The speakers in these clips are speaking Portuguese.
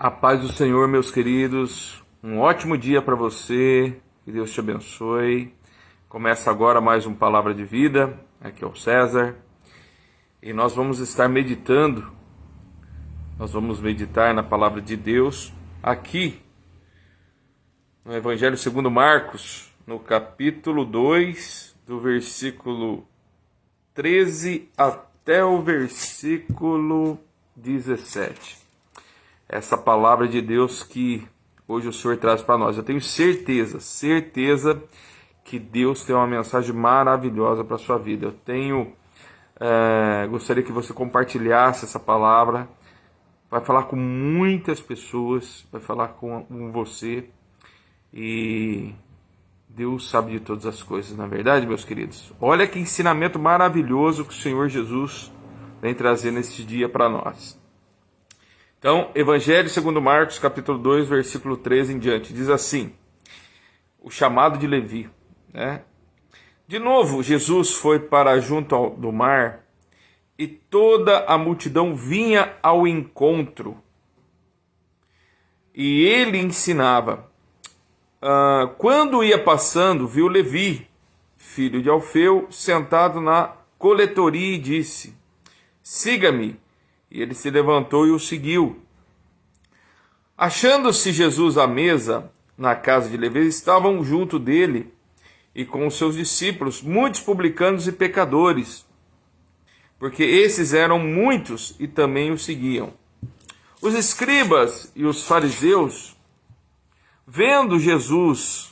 A paz do Senhor, meus queridos, um ótimo dia para você, que Deus te abençoe. Começa agora mais um Palavra de Vida, aqui é o César, e nós vamos estar meditando, nós vamos meditar na Palavra de Deus, aqui no Evangelho segundo Marcos, no capítulo 2, do versículo 13 até o versículo 17. Essa palavra de Deus que hoje o Senhor traz para nós. Eu tenho certeza que Deus tem uma mensagem maravilhosa para a sua vida. Gostaria que você compartilhasse essa palavra. Vai falar com muitas pessoas, vai falar com você. E Deus sabe de todas as coisas, na verdade, meus queridos. Olha que ensinamento maravilhoso que o Senhor Jesus vem trazer neste dia para nós. Então, Evangelho segundo Marcos, capítulo 2, versículo 13 em diante, diz assim, o chamado de Levi, né? De novo, Jesus foi para junto do mar, e toda a multidão vinha ao encontro, e ele ensinava. Quando ia passando, viu Levi, filho de Alfeu, sentado na coletoria e disse, siga-me. E ele se levantou e o seguiu. Achando-se Jesus à mesa, na casa de Levi, estavam junto dele e com os seus discípulos, muitos publicanos e pecadores, porque esses eram muitos e também o seguiam. Os escribas e os fariseus, vendo Jesus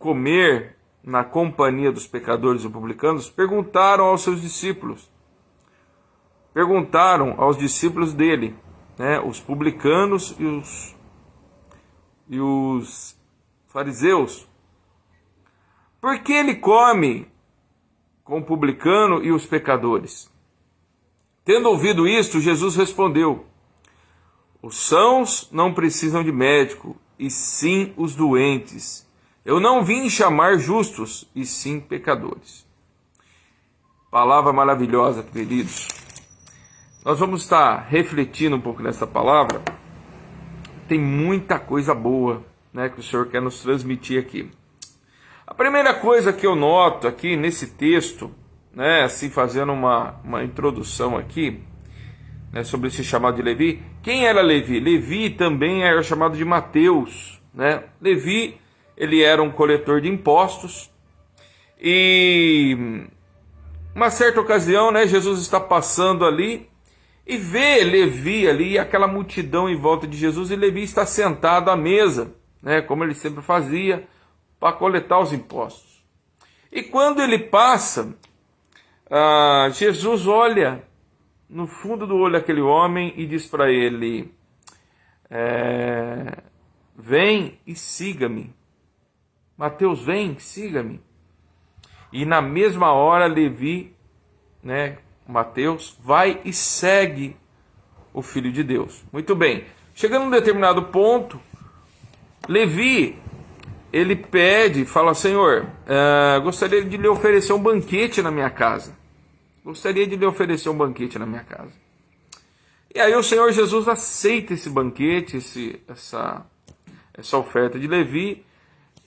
comer na companhia dos pecadores e publicanos, perguntaram aos discípulos dele, né, os publicanos e os fariseus, por que ele come com o publicano e os pecadores? Tendo ouvido isto, Jesus respondeu, os sãos não precisam de médico, e sim os doentes. Eu não vim chamar justos, e sim pecadores. Palavra maravilhosa, queridos. Nós vamos estar refletindo um pouco nessa palavra. Tem muita coisa boa, né, que o Senhor quer nos transmitir aqui. A primeira coisa que eu noto aqui nesse texto, né, assim fazendo uma introdução aqui, né, sobre esse chamado de Levi. Quem era Levi? Levi também era chamado de Mateus, né? Levi, ele era um coletor de impostos e uma certa ocasião, né, Jesus está passando ali e vê Levi ali, aquela multidão em volta de Jesus, e Levi está sentado à mesa, né, como ele sempre fazia, para coletar os impostos. E quando ele passa, Jesus olha no fundo do olho daquele homem e diz para ele, vem e siga-me. Mateus, vem, siga-me. E na mesma hora Levi, né, Mateus, vai e segue o Filho de Deus. Muito bem. Chegando a um determinado ponto, Levi, ele pede, fala, Senhor, gostaria de lhe oferecer um banquete na minha casa. Gostaria de lhe oferecer um banquete na minha casa. E aí o Senhor Jesus aceita esse banquete, essa oferta de Levi.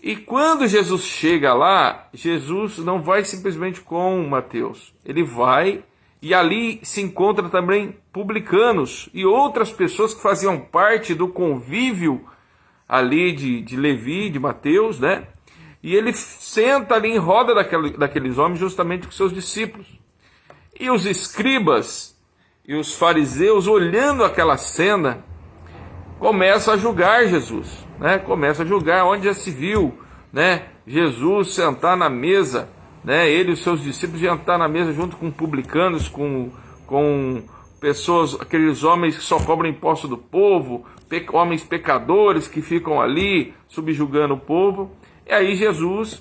E quando Jesus chega lá, Jesus não vai simplesmente com Mateus. Ele vai e ali se encontra também publicanos e outras pessoas que faziam parte do convívio ali de Levi, de Mateus, né? E ele senta ali em roda daqueles homens justamente com seus discípulos. E os escribas e os fariseus, olhando aquela cena, começam a julgar Jesus, né? Começam a julgar onde já se viu, né, Jesus sentar na mesa, né, ele e os seus discípulos sentar na mesa junto com publicanos, com pessoas, aqueles homens que só cobram imposto do povo, homens pecadores que ficam ali subjugando o povo. E aí Jesus,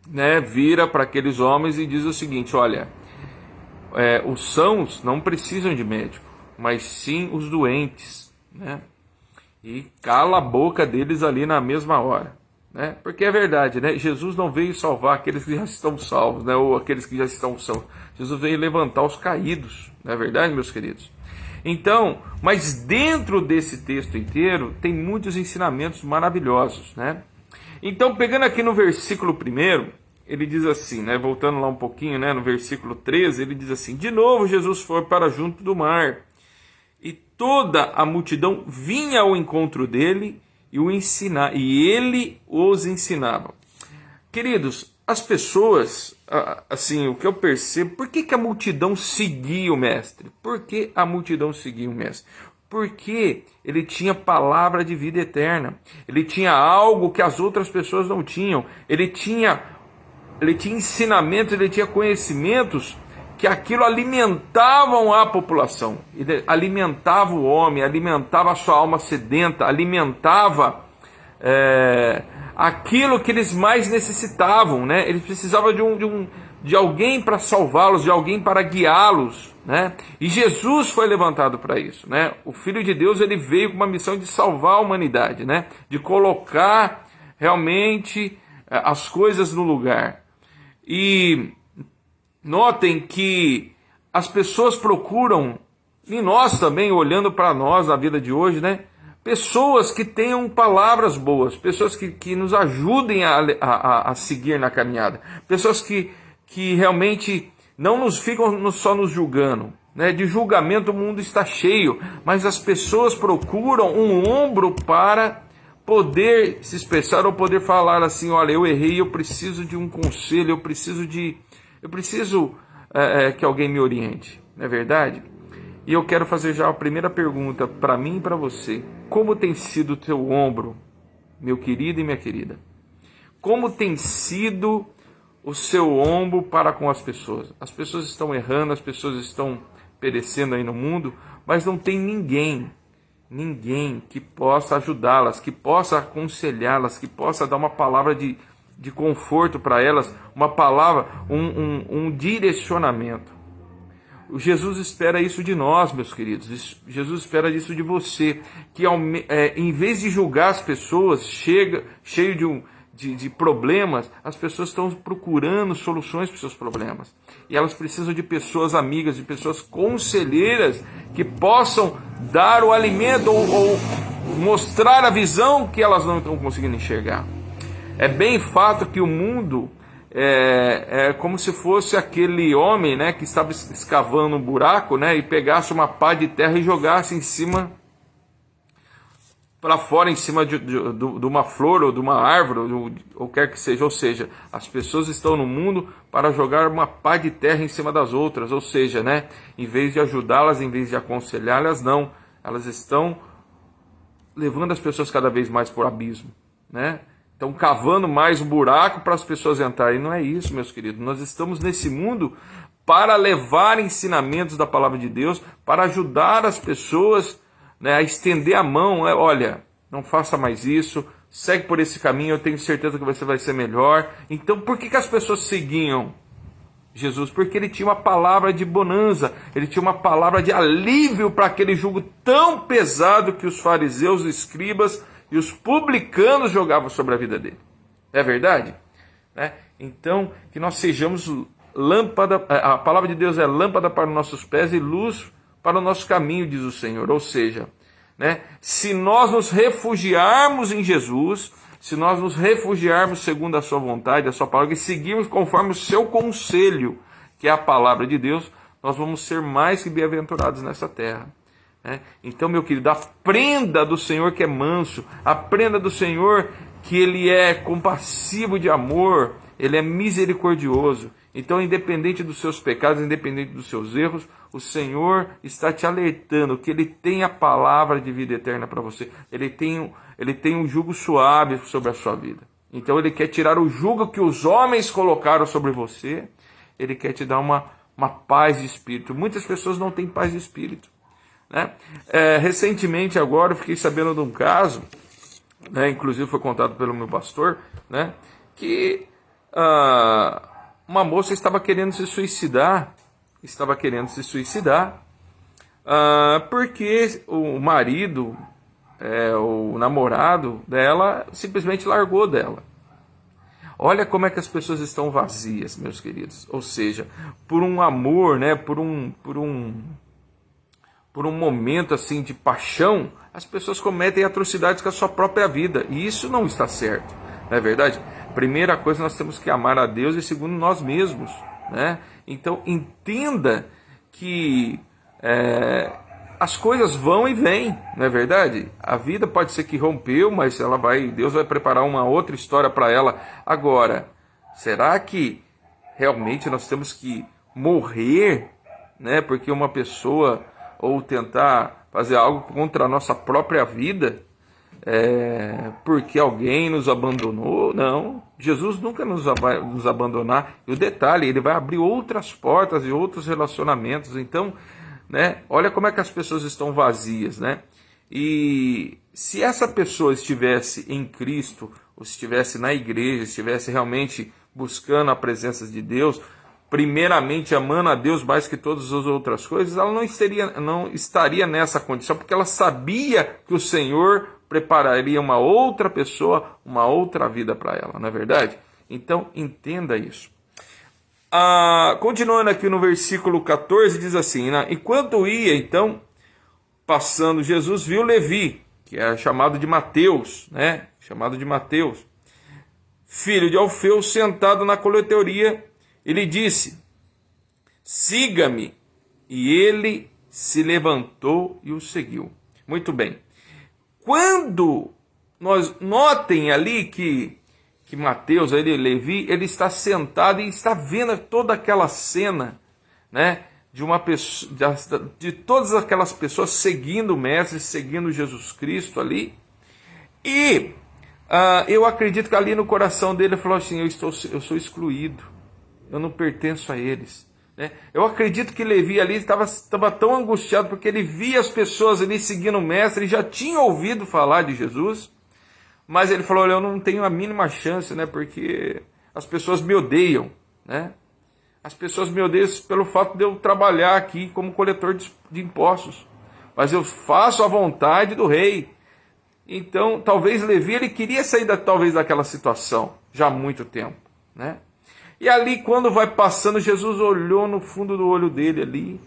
né, vira para aqueles homens e diz o seguinte, olha, os sãos não precisam de médico, mas sim os doentes, né? E cala a boca deles ali na mesma hora, né? Porque é verdade, né? Jesus não veio salvar aqueles que já estão salvos, né? Ou aqueles que já estão salvos. Jesus veio levantar os caídos, não é verdade, meus queridos? Então, mas dentro desse texto inteiro tem muitos ensinamentos maravilhosos, né? Então, pegando aqui no versículo 1, ele diz assim, né? Voltando lá um pouquinho, né? No versículo 13, ele diz assim: de novo Jesus foi para junto do mar, e toda a multidão vinha ao encontro dele e ele os ensinava. Queridos, as pessoas, assim, o que eu percebo, por que a multidão seguia o mestre? Por que a multidão seguia o mestre? Porque ele tinha palavra de vida eterna. Ele tinha algo que as outras pessoas não tinham. Ele tinha ensinamentos, ele tinha conhecimentos que aquilo alimentavam a população, alimentava o homem, alimentava a sua alma sedenta, alimentava aquilo que eles mais necessitavam, né? Eles precisavam de alguém para salvá-los, de alguém para guiá-los, né? E Jesus foi levantado para isso, né? O Filho de Deus, ele veio com uma missão de salvar a humanidade, né? De colocar realmente as coisas no lugar. E notem que as pessoas procuram, e nós também, olhando para nós na vida de hoje, né? Pessoas que tenham palavras boas, pessoas que nos ajudem a seguir na caminhada, pessoas que realmente não nos ficam só nos julgando, né? De julgamento o mundo está cheio, mas as pessoas procuram um ombro para poder se expressar ou poder falar assim: olha, eu errei, eu preciso de um conselho, eu preciso que alguém me oriente, não é verdade? E eu quero fazer já a primeira pergunta para mim e para você: como tem sido o teu ombro, meu querido e minha querida? Como tem sido o seu ombro para com as pessoas? As pessoas estão errando, as pessoas estão perecendo aí no mundo, mas não tem ninguém que possa ajudá-las, que possa aconselhá-las, que possa dar uma palavra de conforto para elas, uma palavra, um direcionamento. O Jesus espera isso de nós, meus queridos. Jesus espera isso de você, que em vez de julgar as pessoas, cheio de problemas, as pessoas estão procurando soluções para os seus problemas. E elas precisam de pessoas amigas, de pessoas conselheiras, que possam dar o alimento ou mostrar a visão que elas não estão conseguindo enxergar. É bem fato que o mundo é como se fosse aquele homem, né, que estava escavando um buraco, né, e pegasse uma pá de terra e jogasse em cima, para fora, em cima de uma flor ou de uma árvore, ou quer que seja. Ou seja, as pessoas estão no mundo para jogar uma pá de terra em cima das outras. Ou seja, né, em vez de ajudá-las, em vez de aconselhá-las, não. Elas estão levando as pessoas cada vez mais por abismo, né? Estão cavando mais um buraco para as pessoas entrarem. Não é isso, meus queridos. Nós estamos nesse mundo para levar ensinamentos da palavra de Deus, para ajudar as pessoas, né, a estender a mão. Olha, não faça mais isso, segue por esse caminho, eu tenho certeza que você vai ser melhor. Então, por que as pessoas seguiam Jesus? Porque ele tinha uma palavra de bonança, ele tinha uma palavra de alívio para aquele jugo tão pesado que os fariseus, os escribas e os publicanos jogavam sobre a vida dele. É verdade? Né? Então, que nós sejamos lâmpada, a palavra de Deus é lâmpada para os nossos pés e luz para o nosso caminho, diz o Senhor. Ou seja, né, se nós nos refugiarmos em Jesus, se nós nos refugiarmos segundo a sua vontade, a sua palavra, e seguirmos conforme o seu conselho, que é a palavra de Deus, nós vamos ser mais que bem-aventurados nessa terra. Então, meu querido, aprenda do Senhor que é manso, aprenda do Senhor que ele é compassivo de amor, ele é misericordioso. Então, independente dos seus pecados, independente dos seus erros, o Senhor está te alertando que ele tem a palavra de vida eterna para você. Ele tem um jugo suave sobre a sua vida. Então, ele quer tirar o jugo que os homens colocaram sobre você. Ele quer te dar uma paz de espírito. Muitas pessoas não têm paz de espírito, né? Recentemente agora eu fiquei sabendo de um caso, né, inclusive foi contado pelo meu pastor, né, que uma moça estava querendo se suicidar, porque o marido, o namorado dela, simplesmente largou dela. Olha como é que as pessoas estão vazias, meus queridos. Ou seja, por um amor, né, por por um momento assim de paixão, as pessoas cometem atrocidades com a sua própria vida. E isso não está certo, não é verdade? Primeira coisa, nós temos que amar a Deus, e segundo, nós mesmos, né? Então entenda que as coisas vão e vêm, não é verdade? A vida pode ser que rompeu, mas Deus vai preparar uma outra história para ela. Agora, será que realmente nós temos que morrer, né? Porque uma pessoa, ou tentar fazer algo contra a nossa própria vida, porque alguém nos abandonou? Não, Jesus nunca vai nos abandonar. E o detalhe, ele vai abrir outras portas e outros relacionamentos. Então, né, olha como é que as pessoas estão vazias, né? E se essa pessoa estivesse em Cristo, ou estivesse na igreja, estivesse realmente buscando a presença de Deus, primeiramente amando a Deus mais que todas as outras coisas, ela não estaria nessa condição, porque ela sabia que o Senhor prepararia uma outra pessoa, uma outra vida para ela, não é verdade? Então, entenda isso. Continuando aqui no versículo 14, diz assim, né? Enquanto ia, então, passando, Jesus viu Levi, que é chamado de Mateus, né? Chamado de Mateus, filho de Alfeu, sentado na coletoria. Ele disse, siga-me. E ele se levantou e o seguiu. Muito bem. Quando nós notem ali que Mateus, Levi, ele está sentado e está vendo toda aquela cena, né, de uma pessoa, de todas aquelas pessoas seguindo o Mestre, seguindo Jesus Cristo ali. E eu acredito que ali no coração dele ele falou assim, eu sou excluído, eu não pertenço a eles. Né? Eu acredito que Levi ali estava tão angustiado porque ele via as pessoas ali seguindo o Mestre, ele já tinha ouvido falar de Jesus, mas ele falou, olha, eu não tenho a mínima chance, né, porque as pessoas me odeiam, né? As pessoas me odeiam pelo fato de eu trabalhar aqui como coletor de impostos, mas eu faço a vontade do rei. Então, talvez Levi, ele queria sair talvez daquela situação, já há muito tempo, né? E ali, quando vai passando, Jesus olhou no fundo do olho dele ali,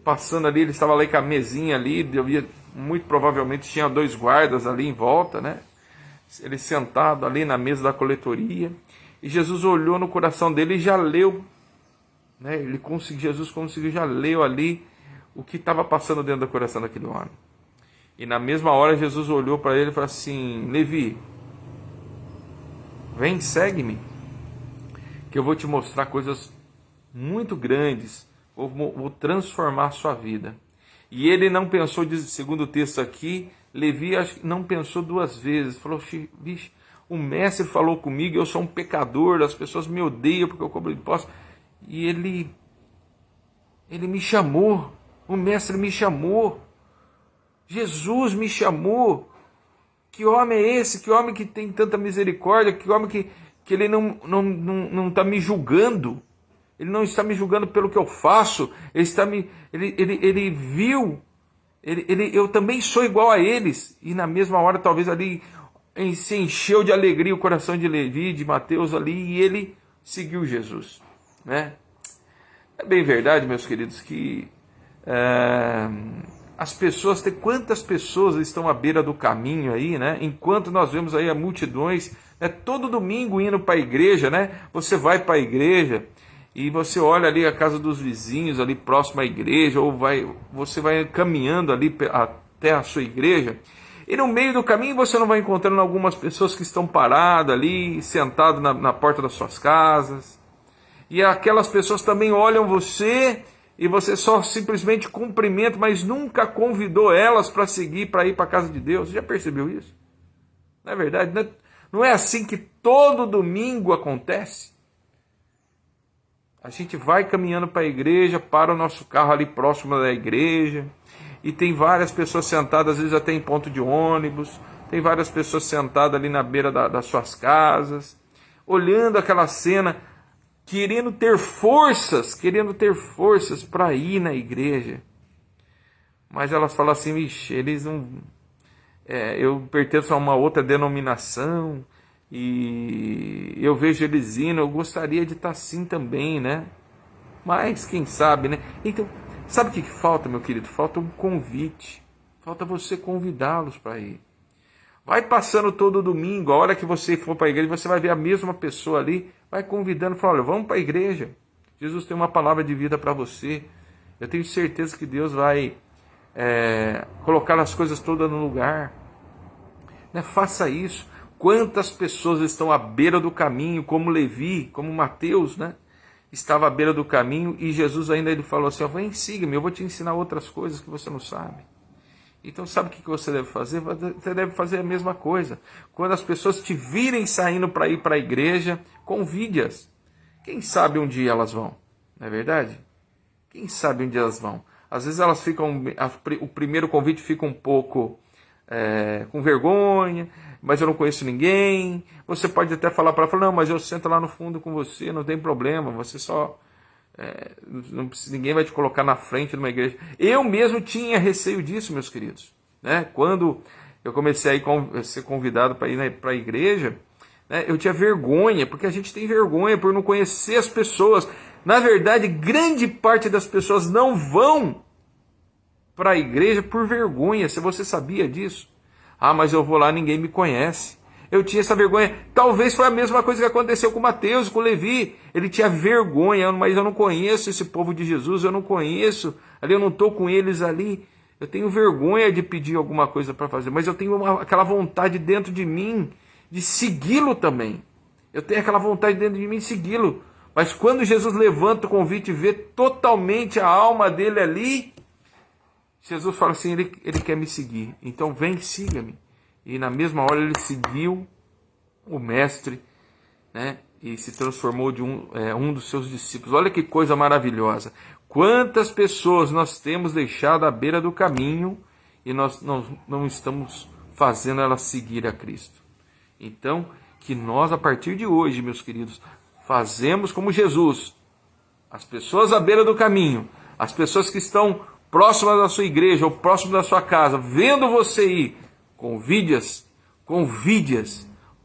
passando ali, ele estava ali com a mesinha ali, muito provavelmente tinha 2 guardas ali em volta, né? Ele sentado ali na mesa da coletoria, e Jesus olhou no coração dele e já leu, né? Jesus conseguiu, já leu ali o que estava passando dentro do coração daquele homem. E na mesma hora Jesus olhou para ele e falou assim, Levi, vem, segue-me, que eu vou te mostrar coisas muito grandes, vou transformar a sua vida. E ele não pensou, segundo o texto aqui, Levi não pensou 2 vezes, falou, vixe, o mestre falou comigo, eu sou um pecador, as pessoas me odeiam porque eu cobro impostos, e ele me chamou, o mestre me chamou, Jesus me chamou. Que homem é esse? Que homem que tem tanta misericórdia? Que homem que ele não está me julgando? Ele não está me julgando pelo que eu faço. Ele viu. Eu também sou igual a eles. E na mesma hora, talvez ali, se encheu de alegria o coração de Levi, de Mateus ali, e ele seguiu Jesus, né? É bem verdade, meus queridos, que as pessoas, quantas pessoas estão à beira do caminho aí, né? Enquanto nós vemos aí as multidões, né? Todo domingo indo para a igreja, né? Você vai para a igreja e você olha ali a casa dos vizinhos ali próximo à igreja, ou você vai caminhando ali até a sua igreja, e no meio do caminho você não vai encontrando algumas pessoas que estão paradas ali, sentadas na porta das suas casas, e aquelas pessoas também olham você, e você só simplesmente cumprimenta, mas nunca convidou elas para seguir, para ir para a casa de Deus. Você já percebeu isso? Não é verdade? Não é assim que todo domingo acontece? A gente vai caminhando para a igreja, para o nosso carro ali próximo da igreja, e tem várias pessoas sentadas, às vezes até em ponto de ônibus, tem várias pessoas sentadas ali na beira das suas casas, olhando aquela cena, querendo ter forças para ir na igreja. Mas elas falam assim, vixe, eles não... eu pertenço a uma outra denominação, e eu vejo eles indo, eu gostaria de estar assim também, né? Mas quem sabe, né? Então, Sabe o que falta, meu querido? Falta um convite. Falta você convidá-los para ir. Vai passando todo domingo, a hora que você for para a igreja, você vai ver a mesma pessoa ali, vai convidando, fala, olha, vamos para a igreja. Jesus tem uma palavra de vida para você. Eu tenho certeza que Deus vai colocar as coisas todas no lugar. Né? Faça isso. Quantas pessoas estão à beira do caminho, como Levi, como Mateus, né? Estava à beira do caminho e Jesus ainda ele falou assim, vem, siga-me, eu vou te ensinar outras coisas que você não sabe. Então sabe o que você deve fazer? Você deve fazer a mesma coisa. Quando as pessoas te virem saindo para ir para a igreja, convide-as. Quem sabe um dia elas vão, não é verdade? Quem sabe um dia elas vão. Às vezes elas ficam, o primeiro convite fica um pouco com vergonha, mas eu não conheço ninguém. Você pode até falar para ela, não, mas eu sento lá no fundo com você, não tem problema, você só... ninguém vai te colocar na frente de uma igreja. Eu mesmo tinha receio disso, meus queridos. Né? Quando eu comecei a ser convidado para ir para a igreja, né, eu tinha vergonha, porque a gente tem vergonha por não conhecer as pessoas. Na verdade, grande parte das pessoas não vão para a igreja por vergonha. Se você sabia disso? Ah, mas eu vou lá, ninguém me conhece. Eu tinha essa vergonha. Talvez foi a mesma coisa que aconteceu com Mateus, com Levi. Ele tinha vergonha, mas eu não conheço esse povo de Jesus, eu não conheço. Ali eu não estou com eles ali. Eu tenho vergonha de pedir alguma coisa para fazer, mas eu tenho aquela vontade dentro de mim de segui-lo também. Eu tenho aquela vontade dentro de mim de segui-lo. Mas quando Jesus levanta o convite e vê totalmente a alma dele ali, Jesus fala assim, ele quer me seguir. Então vem, siga-me. E na mesma hora ele seguiu o mestre, né? E se transformou de um dos seus discípulos. Olha que coisa maravilhosa. Quantas pessoas nós temos deixado à beira do caminho e nós não estamos fazendo elas seguir a Cristo. Então, que nós a partir de hoje, meus queridos, fazemos como Jesus. As pessoas à beira do caminho, as pessoas que estão próximas da sua igreja ou próximas da sua casa, vendo você ir, convide-as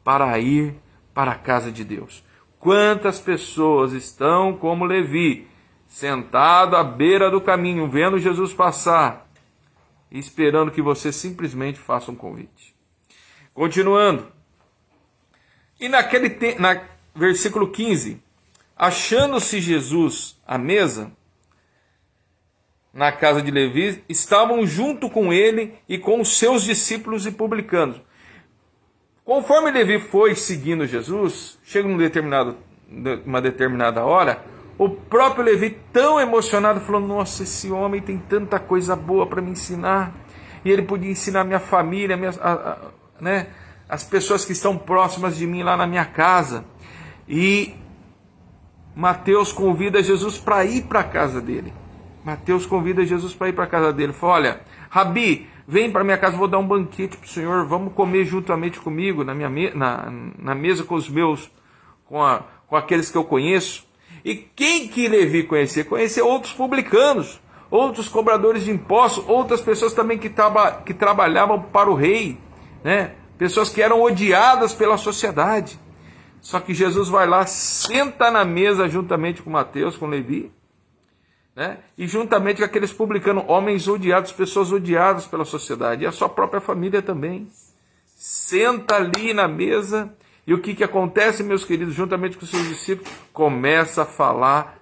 para ir para a casa de Deus. Quantas pessoas estão como Levi, sentado à beira do caminho, vendo Jesus passar, esperando que você simplesmente faça um convite. Continuando. E versículo 15, achando-se Jesus à mesa, na casa de Levi, estavam junto com ele e com os seus discípulos e publicanos. Conforme Levi foi seguindo Jesus, chega uma determinada hora, o próprio Levi, tão emocionado, falou, nossa, esse homem tem tanta coisa boa para me ensinar, e ele podia ensinar minha família, né, as pessoas que estão próximas de mim lá na minha casa. E Mateus convida Jesus para ir para a casa dele. Mateus convida Jesus para ir para a casa dele. Fala, olha, Rabi, vem para minha casa, vou dar um banquete para o Senhor, vamos comer juntamente comigo na mesa com os meus, com aqueles que eu conheço. E quem que Levi conhecia? Conhecia outros publicanos, outros cobradores de impostos, outras pessoas também que trabalhavam para o rei, né? Pessoas que eram odiadas pela sociedade. Só que Jesus vai lá, senta na mesa juntamente com Mateus, com Levi, né? E juntamente com aqueles publicanos, homens odiados, pessoas odiadas pela sociedade, e a sua própria família também. Senta ali na mesa, e o que acontece, meus queridos, juntamente com os seus discípulos? Começa a falar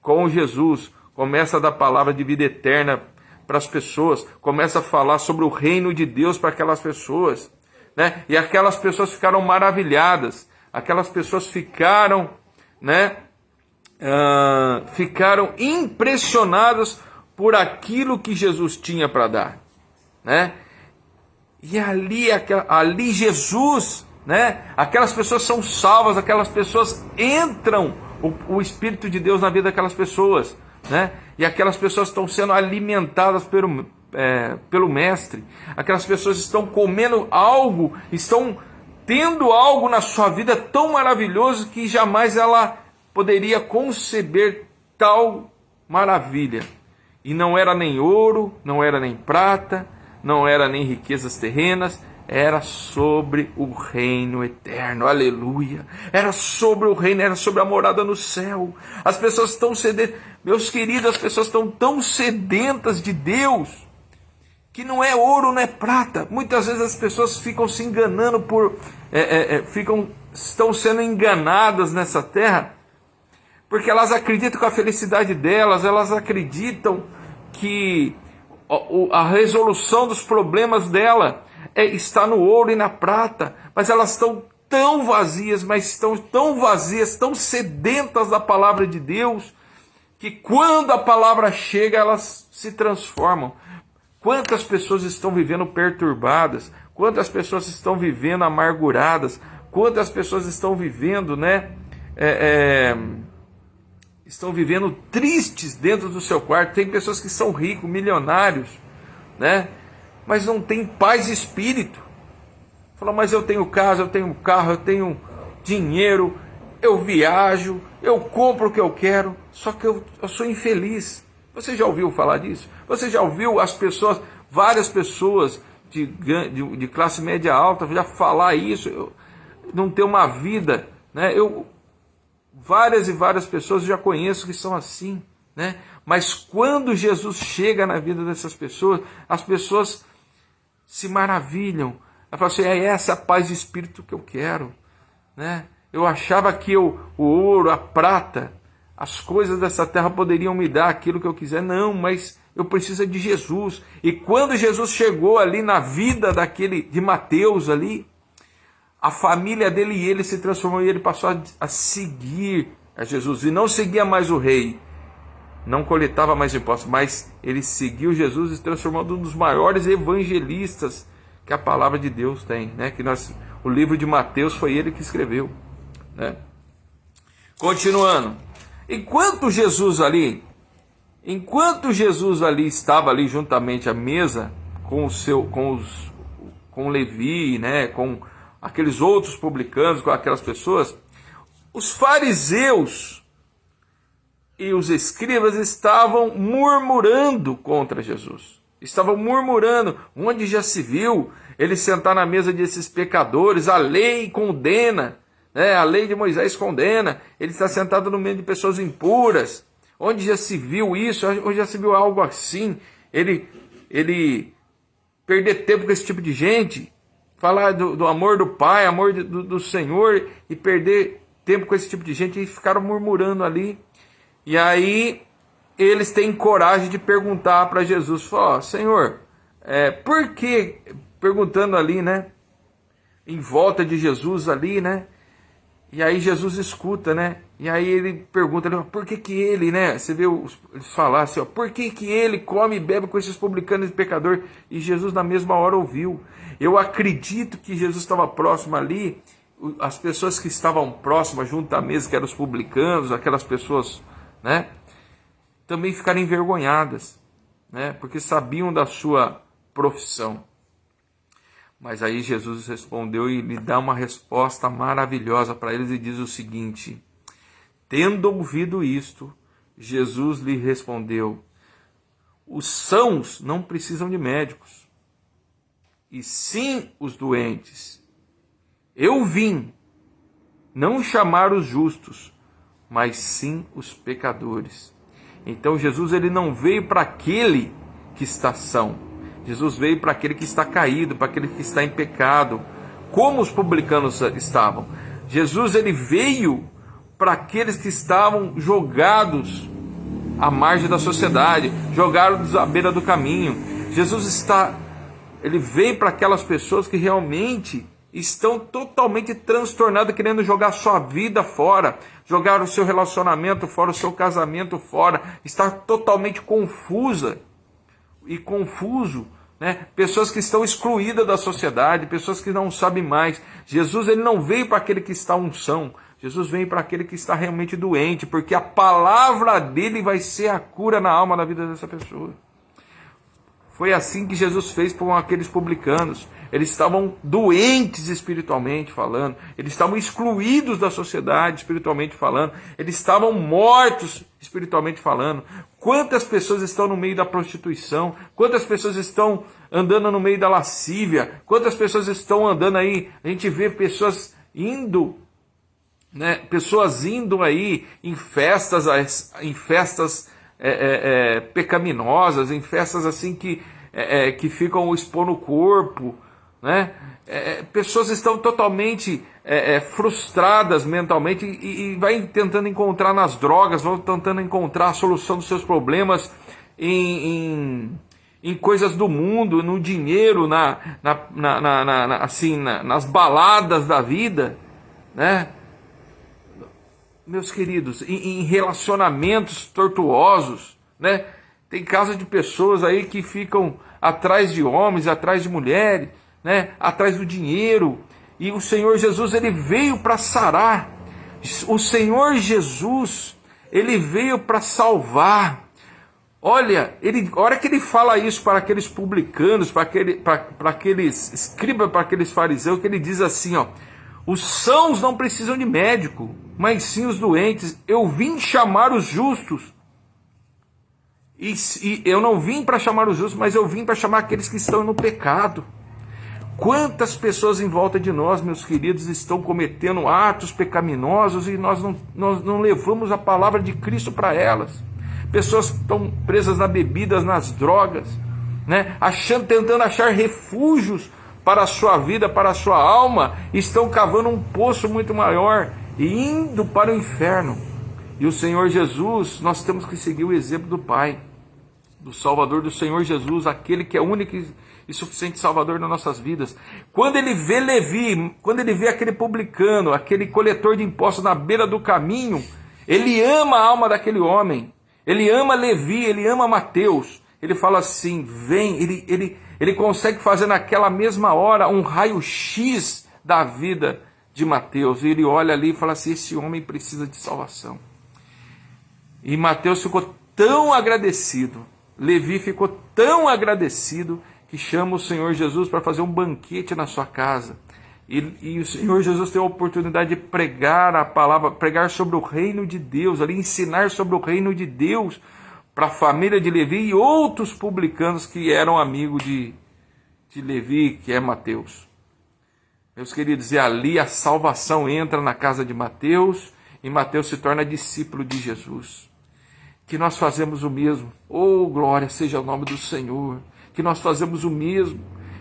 com Jesus, começa a dar palavra de vida eterna para as pessoas, começa a falar sobre o reino de Deus para aquelas pessoas, né? E aquelas pessoas ficaram maravilhadas, aquelas pessoas ficaram, né? Ficaram impressionadas por aquilo que Jesus tinha para dar, né? E ali Jesus, né? Aquelas pessoas são salvas, aquelas pessoas entram o Espírito de Deus na vida daquelas pessoas, né? E aquelas pessoas estão sendo alimentadas pelo Mestre, aquelas pessoas estão comendo algo, estão tendo algo na sua vida tão maravilhoso que jamais ela poderia conceber tal maravilha. E não era nem ouro, não era nem prata, não era nem riquezas terrenas, era sobre o reino eterno, aleluia. Era sobre o reino, era sobre a morada no céu. As pessoas estão sedentas, meus queridos, as pessoas estão tão sedentas de Deus, que não é ouro, não é prata. Muitas vezes as pessoas ficam se enganando estão sendo enganadas nessa terra, porque elas acreditam que a felicidade delas, elas acreditam que a resolução dos problemas dela está no ouro e na prata, mas elas estão tão vazias, tão sedentas da palavra de Deus, que quando a palavra chega, elas se transformam. Quantas pessoas estão vivendo perturbadas, quantas pessoas estão vivendo amarguradas, quantas pessoas estão vivendo, estão vivendo tristes dentro do seu quarto. Tem pessoas que são ricos, milionários, mas não tem paz de espírito. Fala, mas eu tenho casa, eu tenho carro, eu tenho dinheiro, eu viajo, eu compro o que eu quero, só que eu sou infeliz. Você já ouviu falar disso? Você já ouviu várias pessoas de classe média alta já falar isso, não ter uma vida, várias e várias pessoas eu já conheço que são assim, mas quando Jesus chega na vida dessas pessoas, as pessoas se maravilham. Ela fala assim, é essa a paz de espírito que eu quero, Eu achava que o ouro, a prata, as coisas dessa terra poderiam me dar aquilo que eu quiser. Não, mas eu preciso de Jesus. E quando Jesus chegou ali na vida de Mateus ali, a família dele e ele se transformou, e ele passou a seguir a Jesus. E não seguia mais o rei, não coletava mais impostos, mas ele seguiu Jesus e se transformou num dos maiores evangelistas que a palavra de Deus tem, o livro de Mateus foi ele que escreveu, Continuando, enquanto Jesus ali estava ali juntamente à mesa com Levi, com aqueles outros publicanos, com aquelas pessoas, os fariseus e os escribas estavam murmurando contra Jesus. Estavam murmurando, onde já se viu ele sentar na mesa desses pecadores? A lei condena, a lei de Moisés condena, ele está sentado no meio de pessoas impuras. Onde já se viu isso? Onde já se viu algo assim? Ele perder tempo com esse tipo de gente, falar do amor do Pai, amor do Senhor, e perder tempo com esse tipo de gente, e ficaram murmurando ali. E aí eles têm coragem de perguntar para Jesus, Senhor, por que, perguntando ali, em volta de Jesus ali, e aí Jesus escuta, e aí ele pergunta, por que ele, você vê eles falar assim, por que ele come e bebe com esses publicanos e pecadores? E Jesus na mesma hora ouviu. Eu acredito que Jesus estava próximo ali, as pessoas que estavam próximas junto à mesa, que eram os publicanos, aquelas pessoas, também ficaram envergonhadas, porque sabiam da sua profissão. Mas aí Jesus respondeu e lhe dá uma resposta maravilhosa para eles e diz o seguinte: tendo ouvido isto, Jesus lhe respondeu: os sãos não precisam de médicos, e sim os doentes. Eu vim não chamar os justos, mas sim os pecadores. Então Jesus ele não veio para aquele que está são. Jesus veio para aquele que está caído, para aquele que está em pecado, como os publicanos estavam. Jesus ele veio para aqueles que estavam jogados à margem da sociedade, jogados à beira do caminho. Ele veio para aquelas pessoas que realmente estão totalmente transtornadas, querendo jogar sua vida fora, jogar o seu relacionamento fora, o seu casamento fora, estar totalmente confuso, pessoas que estão excluídas da sociedade, pessoas que não sabem mais. Jesus ele não veio para aquele que está unção, Jesus veio para aquele que está realmente doente, porque a palavra dele vai ser a cura na alma da vida dessa pessoa. Foi assim que Jesus fez com aqueles publicanos. Eles estavam doentes espiritualmente falando, eles estavam excluídos da sociedade espiritualmente falando, eles estavam mortos espiritualmente falando. Quantas pessoas estão no meio da prostituição? Quantas pessoas estão andando no meio da lascívia. Quantas pessoas estão andando aí? A gente vê pessoas indo, né? Pessoas indo aí em festas pecaminosas, em festas assim que ficam expondo o corpo, né? Pessoas estão totalmente frustradas mentalmente e vai tentando encontrar nas drogas, vão tentando encontrar a solução dos seus problemas em coisas do mundo, no dinheiro, nas baladas da vida, né? Meus queridos, em relacionamentos tortuosos, né? Tem casos de pessoas aí que ficam atrás de homens, atrás de mulheres, né? Atrás do dinheiro. E o Senhor Jesus, ele veio para sarar. O Senhor Jesus, ele veio para salvar. Olha, a hora que ele fala isso para aqueles publicanos, para aqueles escribas, para aqueles fariseus, que ele diz assim, ó: os sãos não precisam de médico, mas sim os doentes. Eu vim chamar os justos. E eu não vim para chamar os justos, mas eu vim para chamar aqueles que estão no pecado. Quantas pessoas em volta de nós, meus queridos, estão cometendo atos pecaminosos e nós não levamos a palavra de Cristo para elas. Pessoas estão presas na bebida, nas drogas, né? Tentando achar refúgios para a sua vida, para a sua alma, estão cavando um poço muito maior e indo para o inferno. E o Senhor Jesus, nós temos que seguir o exemplo do Pai, do Salvador, do Senhor Jesus, aquele que é único e suficiente Salvador nas nossas vidas. Quando ele vê Levi, quando ele vê aquele publicano, aquele coletor de impostos na beira do caminho, ele ama a alma daquele homem, ele ama Levi, ele ama Mateus. Ele fala assim, vem, ele consegue fazer naquela mesma hora um raio-x da vida de Mateus. E ele olha ali e fala assim, esse homem precisa de salvação. E Mateus ficou tão agradecido, Levi ficou tão agradecido, que chama o Senhor Jesus para fazer um banquete na sua casa. E o Senhor Jesus tem a oportunidade de pregar a palavra, pregar sobre o reino de Deus, ali ensinar sobre o reino de Deus para a família de Levi e outros publicanos que eram amigos de Levi, que é Mateus. Meus queridos, e ali a salvação entra na casa de Mateus, e Mateus se torna discípulo de Jesus. Que nós fazemos o mesmo. Oh, glória seja o nome do Senhor. Que nós fazemos o mesmo.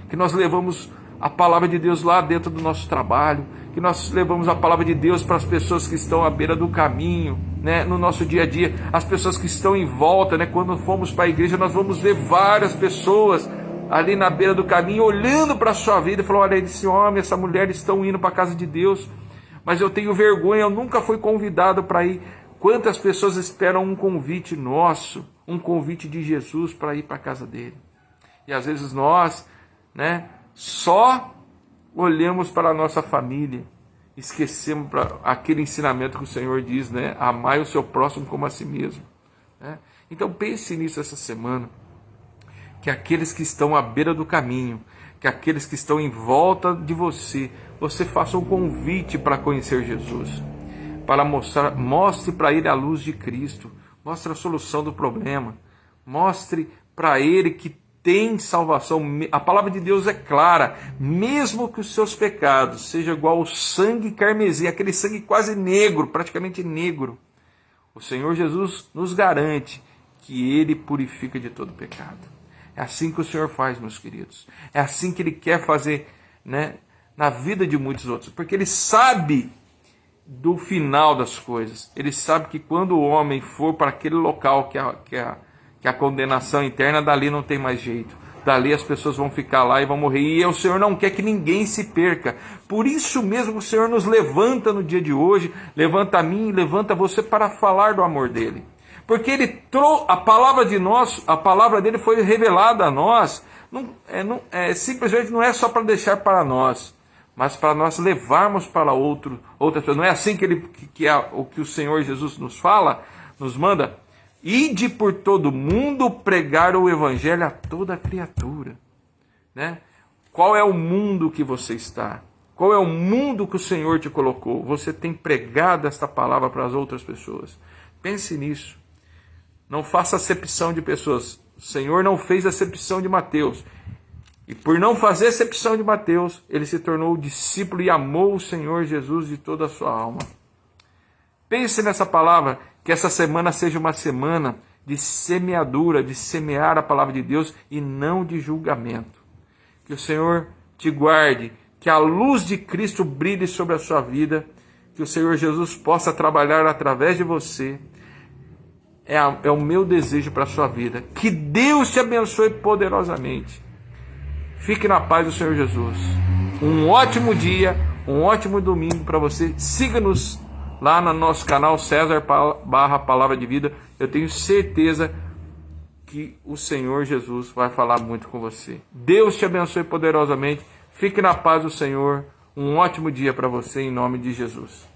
Que nós levamos a palavra de Deus lá dentro do nosso trabalho. Que nós levamos a palavra de Deus para as pessoas que estão à beira do caminho, né? No nosso dia a dia. As pessoas que estão em volta, né? Quando fomos para a igreja, nós vamos ver várias pessoas ali na beira do caminho, olhando para a sua vida e falando, olha, esse homem, essa mulher estão indo para a casa de Deus, mas eu tenho vergonha, eu nunca fui convidado para ir. Quantas pessoas esperam um convite nosso, um convite de Jesus para ir para a casa dele? E às vezes nós, né, só olhamos para a nossa família, esquecemos para aquele ensinamento que o Senhor diz, né, amai o seu próximo como a si mesmo, né? Então pense nisso essa semana, que aqueles que estão à beira do caminho, que aqueles que estão em volta de você faça um convite para conhecer Jesus, para mostre para ele a luz de Cristo, mostre a solução do problema, mostre para ele que tem salvação. A palavra de Deus é clara, mesmo que os seus pecados sejam igual ao sangue carmesim, aquele sangue quase negro, praticamente negro, o Senhor Jesus nos garante que ele purifica de todo pecado. É assim que o Senhor faz, meus queridos. É assim que ele quer fazer, né, na vida de muitos outros, porque ele sabe do final das coisas. Ele sabe que quando o homem for para aquele local que a condenação interna, dali não tem mais jeito. Dali as pessoas vão ficar lá e vão morrer. E o Senhor não quer que ninguém se perca. Por isso mesmo o Senhor nos levanta no dia de hoje, levanta a mim, levanta você para falar do amor dele. Porque ele trouxe a palavra dele foi revelada a nós. Simplesmente não é só para deixar para nós, mas para nós levarmos para outras pessoas. Não é assim o que o Senhor Jesus nos fala, nos manda? Ide por todo mundo pregar o evangelho a toda criatura, né? Qual é o mundo que você está? Qual é o mundo que o Senhor te colocou? Você tem pregado esta palavra para as outras pessoas? Pense nisso. Não faça acepção de pessoas. O Senhor não fez acepção de Mateus. E por não fazer exceção de Mateus, ele se tornou discípulo e amou o Senhor Jesus de toda a sua alma. Pense nessa palavra, que essa semana seja uma semana de semeadura, de semear a palavra de Deus e não de julgamento. Que o Senhor te guarde, que a luz de Cristo brilhe sobre a sua vida, que o Senhor Jesus possa trabalhar através de você. É o meu desejo para a sua vida. Que Deus te abençoe poderosamente. Fique na paz do Senhor Jesus. Um ótimo dia, um ótimo domingo para você. Siga-nos lá no nosso canal César/Palavra de Vida. Eu tenho certeza que o Senhor Jesus vai falar muito com você. Deus te abençoe poderosamente. Fique na paz do Senhor. Um ótimo dia para você em nome de Jesus.